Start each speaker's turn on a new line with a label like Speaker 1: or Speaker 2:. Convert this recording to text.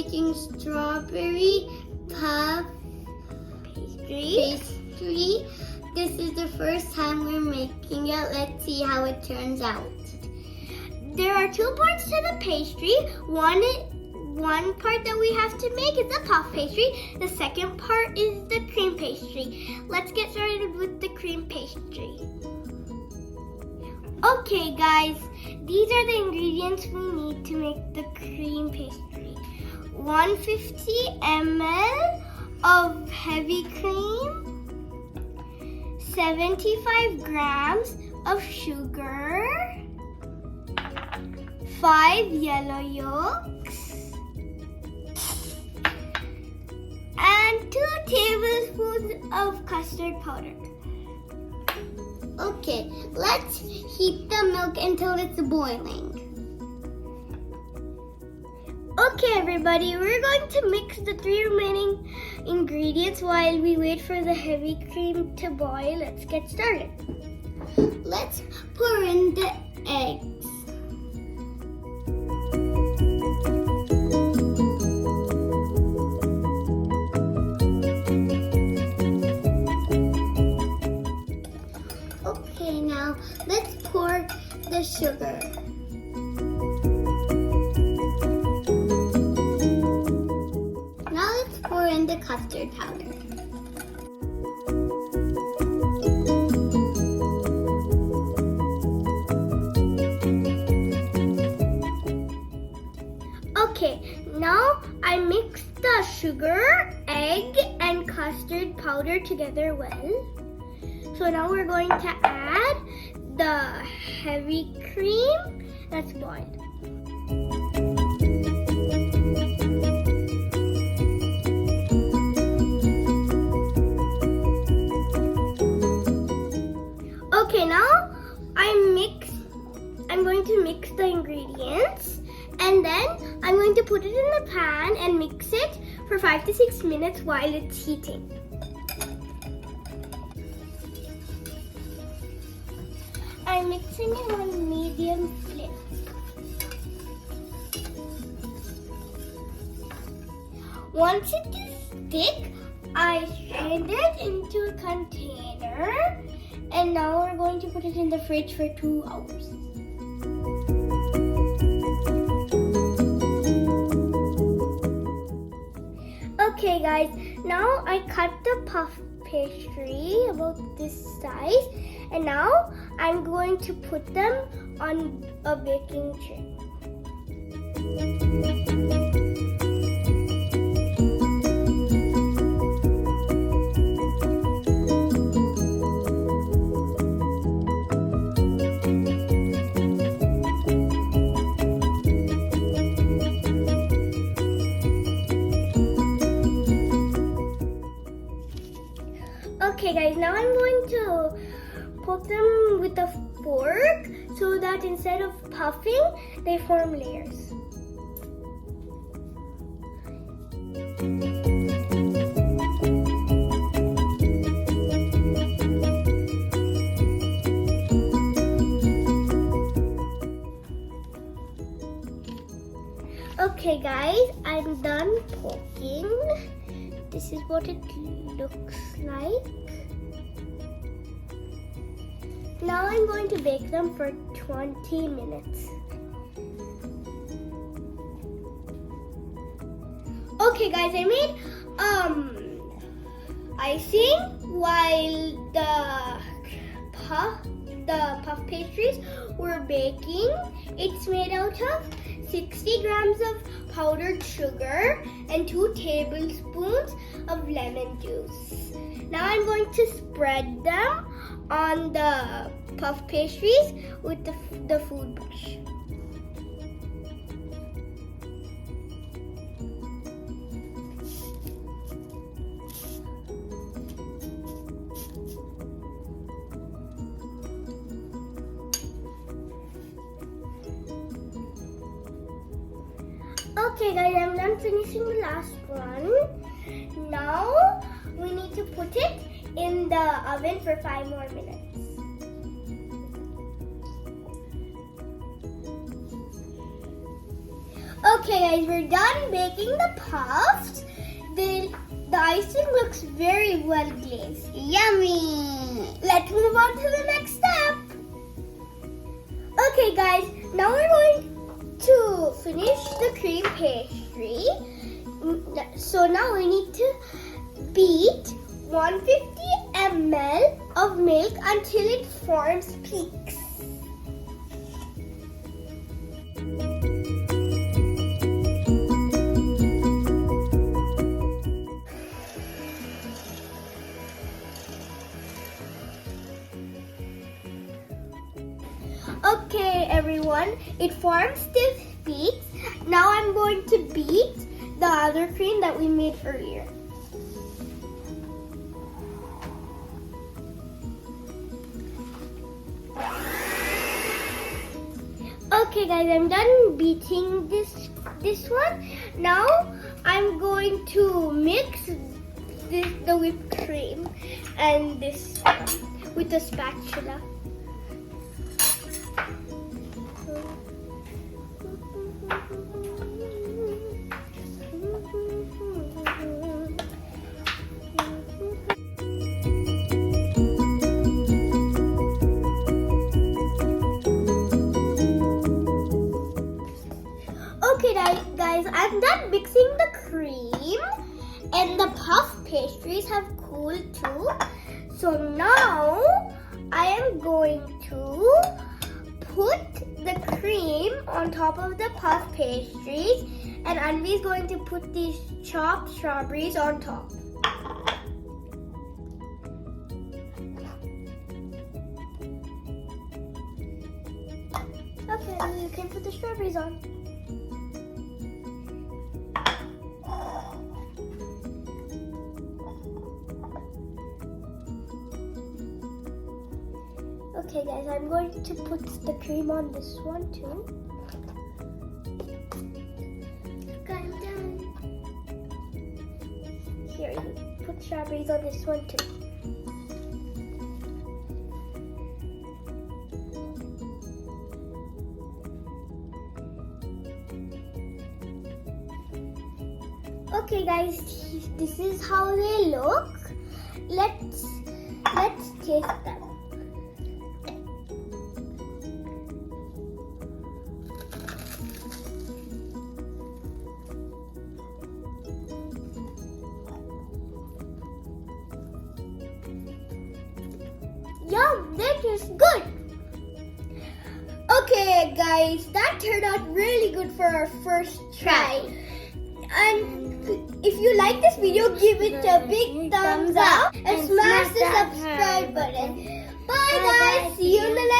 Speaker 1: making strawberry puff pastry. This is the first time we're making it. Let's see how it turns out. There are 2 parts to the pastry. One part that we have to make is the puff pastry. The second part is the cream pastry. Let's get started with the cream pastry. Okay guys, these are the ingredients we need to make the cream pastry. 150 ml of heavy cream, 75 grams of sugar, 5 yellow yolks, and 2 tablespoons of custard powder. Okay, let's heat the milk until it's boiling. Okay everybody, we're going to mix the 3 remaining ingredients while we wait for the heavy cream to boil. Let's get started. Let's pour in the eggs. Okay, now let's pour the sugar. Now let's pour in the custard powder. Okay, now I mixed the sugar, egg, and custard powder together well. So now we're going to add the heavy cream that's boiled. Okay, now I'm going to mix the ingredients, and then I'm going to put it in the pan and mix it for 5 to 6 minutes while it's heating. I'm mixing it on medium flame. Once it is thick, I strained it into a container, and now we're going to put it in the fridge for 2 hours. Okay guys, now I cut the puff pastry about this size, and now I'm going to put them on a baking tray. Okay guys, now I'm going to poke them with a fork so that instead of puffing, they form layers. Okay guys, I'm done poking. This is what it looks like. Now I'm going to bake them for 20 minutes. Okay guys, I made icing while the puff pastries were baking. It's made out of 60 grams of powdered sugar and 2 tablespoons of lemon juice. Now I'm going to spread them on the puff pastries with the food brush. Okay guys, I'm done finishing the last one. Now we need to put it in the oven for 5 more minutes. Okay guys, we're done baking the puffs. The icing looks very well glazed. Yummy! Let's move on to the next step. Okay guys, now we're going to finish the cream pastry. So now we need to beat 150 ml of milk until it forms peaks. Okay everyone, it forms stiff peaks. Now I'm going to beat the other cream that we made earlier. Okay guys, I'm done beating this one. Now I'm going to mix the whipped cream and this with the spatula. Okay guys, I'm done mixing the cream and the puff pastries have cooled too. So now I am going to put the cream on top of the puff pastries and Anvi is going to put these chopped strawberries on top. Okay, you can put the strawberries on. Okay guys, I'm going to put the cream on this one too. Okay, I'm done. Here, you put strawberries on this one too. Okay guys, this is how they look. Let's taste them. Yum, that is good. Okay guys, that turned out really good for our first try. And if you like this video, give it a big thumbs up and smash the subscribe button. Bye guys, see you in the next